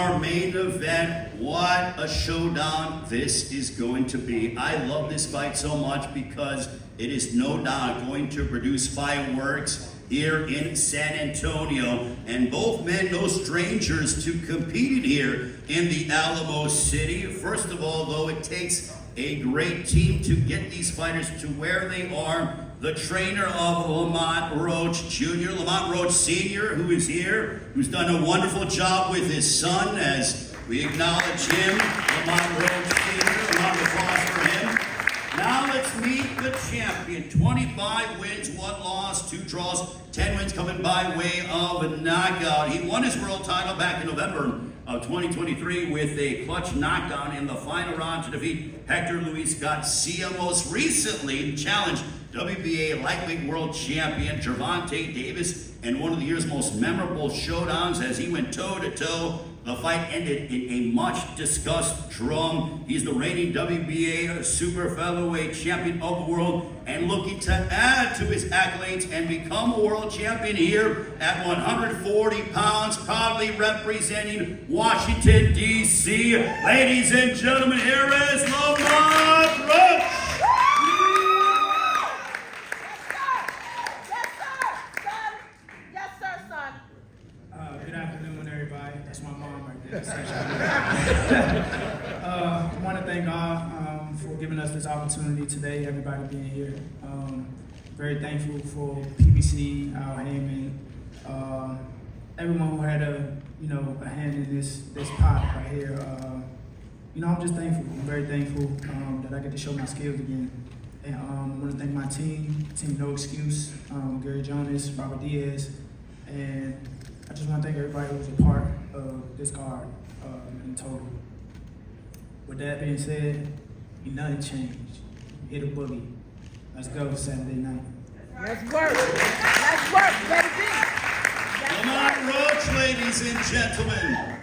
our main event. What a showdown this is going to be. I love this fight so much because it is no doubt going to produce fireworks here in San Antonio. And both men, no strangers to competing here in the Alamo City. First of all, though, it takes a great team to get these fighters to where they are. The trainer of Lamont Roach Jr., Lamont Roach Sr., who is here, who's done a wonderful job with his son as we acknowledge him. Lamont Roach Sr., a round of applause for him. Now let's meet the champion. 25 wins, 1 loss, 2 draws, 10 wins coming by way of a knockout. He won his world title back in November of 2023 with a clutch knockdown in the final round to defeat Hector Luis Garcia. Most recently challenged WBA lightweight world champion Gervonta Davis in one of the year's most memorable showdowns as he went toe-to-toe. The fight ended in a much-discussed draw. He's the reigning WBA super featherweight champion of the world and looking to add to his accolades and become a world champion here at 140 pounds, proudly representing Washington, D.C. Ladies and gentlemen, here is Lamont Roach. I want to thank God for giving us this opportunity today, everybody being here. Very thankful for PBC, Al Heyman, everyone who had a hand in this pot right here. I'm just thankful. I'm very thankful that I get to show my skills again. And I want to thank my team No Excuse, Gary Jonas, Robert Diaz, and I just want to thank everybody who was a part of this card in total. With that being said, nothing changed. Hit a boogie. Let's go Saturday night. Let's work. Let's work. Let it be. Lamont Roach, ladies and gentlemen.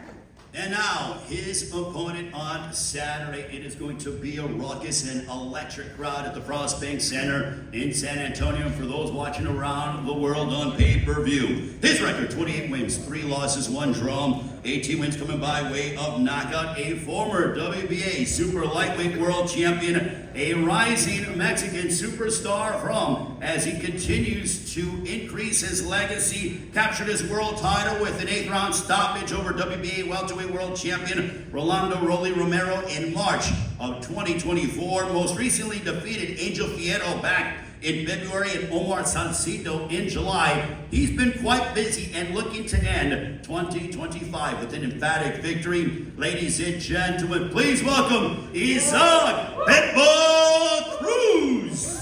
And now, his opponent on Saturday. It is going to be a raucous and electric crowd at the Frost Bank Center in San Antonio. For those watching around the world on pay-per-view, his record, 28 wins, 3 losses, 1 draw, 18 wins coming by way of knockout. A former WBA super lightweight world champion, a rising Mexican superstar from as he continues to increase his legacy. Captured his world title with an 8th round stoppage over WBA welterweight world champion Rolando Rolly Romero in March of 2024. Most recently defeated Angel Fierro back in February and Omar Salcido in July. He's been quite busy and looking to end 2025 with an emphatic victory. Ladies and gentlemen, please welcome Isaac Pitbull Cruz.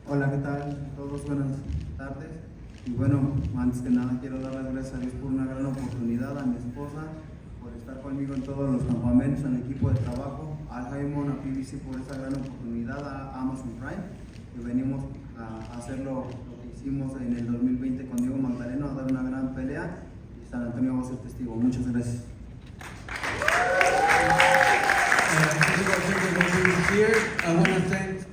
Hola, ¿qué tal? Todos buenas tardes. Y bueno, antes que nada quiero dar las gracias a Dios por una gran oportunidad, a mi esposa, por estar conmigo en todos los campamentos, al equipo de trabajo, al Heyman, a PBC por esa gran oportunidad, a Amazon Prime, que venimos a hacer lo que hicimos en el 2020 con Diego Magdaleno, a dar una gran pelea, y San Antonio va a ser testigo. Muchas gracias. Here, I want to thank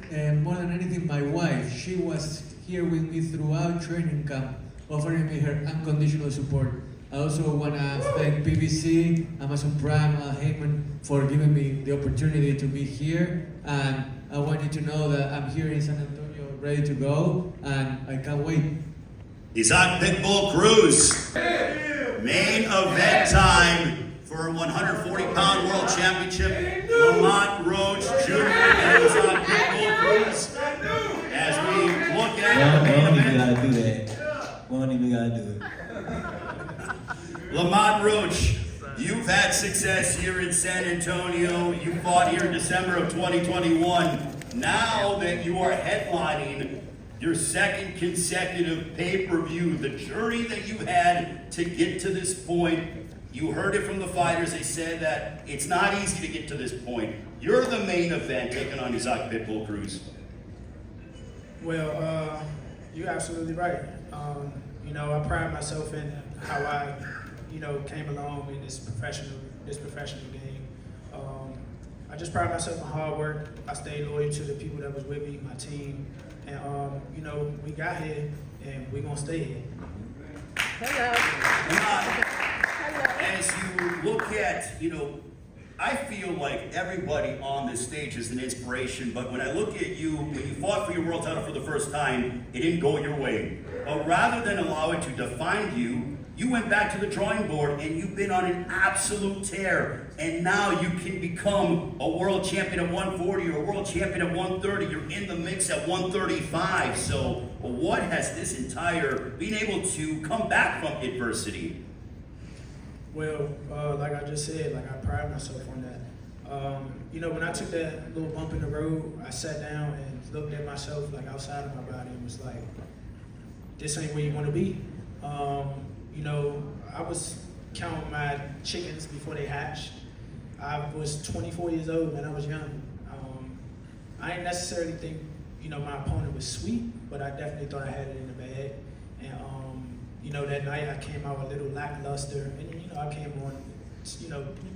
more than anything my wife. She was here with me throughout training camp, offering me her unconditional support. I also want to thank BBC, Amazon Prime, Al Heyman for giving me the opportunity to be here. And I want you to know that I'm here in San Antonio ready to go, and I can't wait. Isaac Pitbull Cruz. Main event time for 140-pound world championship. Lamont Roach Jr. and Isaac Pitbull Cruz. As we look at the main event. We don't even gotta do it. Lamont Roach, you've had success here in San Antonio. You fought here in December of 2021. Now that you are headlining your 2nd consecutive pay-per-view, the journey that you had to get to this point, you heard it from the fighters. They said that it's not easy to get to this point. You're the main event taking on Isaac Pitbull Cruz. Well, you're absolutely right. I pride myself in how I, came along in this professional game. I just pride myself in hard work. I stayed loyal to the people that was with me, my team, and we got here, and we're gonna stay here. Hello. Lamont, Hello. as you look at, I feel like everybody on this stage is an inspiration, but when I look at you, when you fought for your world title for the first time, it didn't go your way. But rather than allow it to define you, you went back to the drawing board and you've been on an absolute tear. And now you can become a world champion at 140 or a world champion at 130. You're in the mix at 135. So what has this entire, being able to come back from adversity? Well, like I just said, like I pride myself on that. When I took that little bump in the road, I sat down and looked at myself like outside of my body and was like, this ain't where you want to be. I was counting my chickens before they hatched. I was 24 years old and I was young. I didn't necessarily think, my opponent was sweet, but I definitely thought I had it in the bag. And, that night I came out a little lackluster, and, I came on,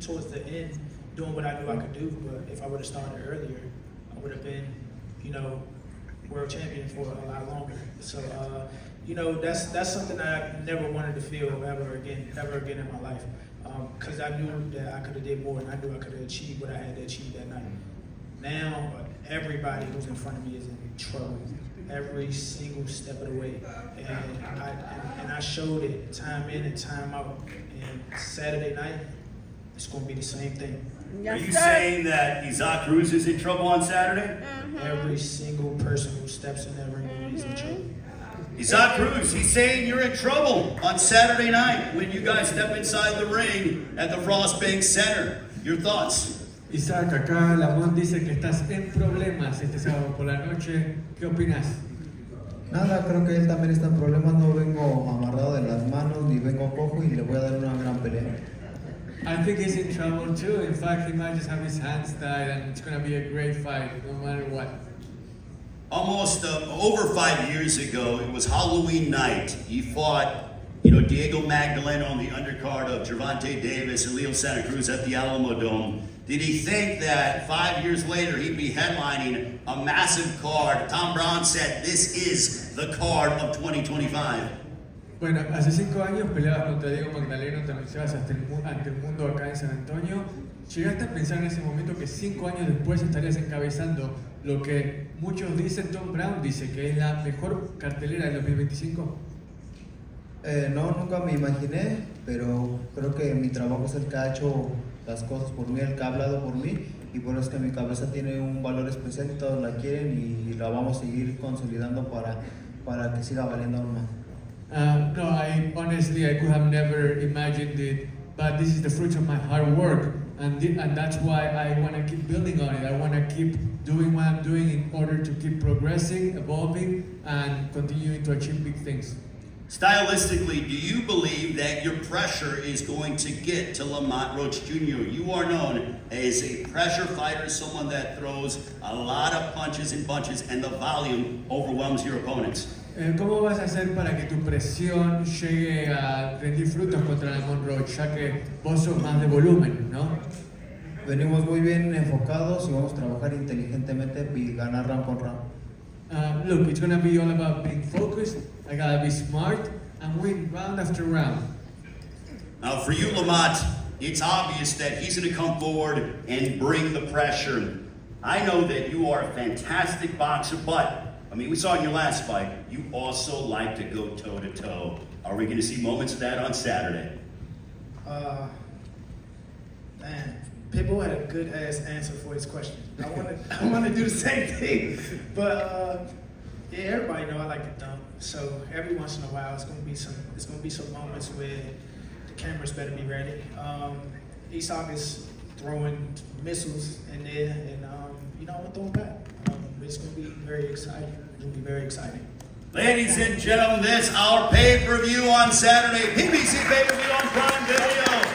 towards the end doing what I knew I could do, but if I would have started earlier, I would have been, world champion for a lot longer. So, that's something that I never wanted to feel ever again in my life. Because I knew that I could have did more, and I knew I could have achieved what I had to achieve that night. Now, everybody who's in front of me is in trouble, every single step of the way. And I showed it time in and time out. And Saturday night, it's going to be the same thing. Yes, Are you sir. saying that Isaac Cruz is in trouble on Saturday? Every single person who steps in that ring is in trouble. Isaac Cruz, he's saying you're in trouble on Saturday night when you guys step inside the ring at the Frost Bank Center. Your thoughts? Isaac, acá Lamont dice que estás en problemas este sábado por la noche. ¿Qué opinas? Nada, creo que él también está en problemas. No vengo amarrado de las manos ni vengo cojo y le voy a dar una gran pelea. I think he's in trouble too. In fact, he might just have his hands tied and it's going to be a great fight, no matter what. Almost over 5 years ago, it was Halloween night. He fought, Diego Magdaleno on the undercard of Gervonta Davis and Leo Santa Cruz at the Alamo Dome. Did he think that 5 years later he'd be headlining a massive card? Tom Brown said, this is the card of 2025. Bueno, hace 5 años peleabas contra Diego Magdaleno, te anunciabas ante el mundo acá en San Antonio. ¿Llegaste a pensar en ese momento que 5 años después estarías encabezando lo que muchos dicen, Tom Brown dice, que es la mejor cartelera del 2025? No, nunca me imaginé, pero creo que mi trabajo es el que ha hecho las cosas por mí, el que ha hablado por mí, y por eso es que mi cabeza tiene un valor especial y todos la quieren y la vamos a seguir consolidando para que siga valiendo aún más. No, I could have never imagined it, but this is the fruit of my hard work, and that's why I want to keep building on it. I want to keep doing what I'm doing in order to keep progressing, evolving, and continuing to achieve big things. Stylistically, do you believe that your pressure is going to get to Lamont Roach Jr.? You are known as a pressure fighter, someone that throws a lot of punches and bunches, and the volume overwhelms your opponents. ¿Cómo vas a hacer para que tu presión llegue a rendir frutos contra Lamont Roach, ya que vos sos más de volumen, ¿no? Venimos muy bien enfocados y vamos a trabajar inteligentemente y ganar round por round. Look, it's going to be all about being focused. I got to be smart and win round after round. Now, for you, Lamont, it's obvious that he's going to come forward and bring the pressure. I know that you are a fantastic boxer, but we saw in your last fight, you also like to go toe-to-toe. Are we going to see moments of that on Saturday? Man, Pitbull had a good ass answer for his question. I want to do the same thing, but yeah, everybody know I like to dunk. So every once in a while, it's gonna be some moments where the cameras better be ready. Isak is throwing missiles in there, and I'm gonna throw them back. It's gonna be very exciting. It's gonna be very exciting. Ladies and gentlemen, this our pay-per-view on Saturday. PBC pay-per-view on Prime Video.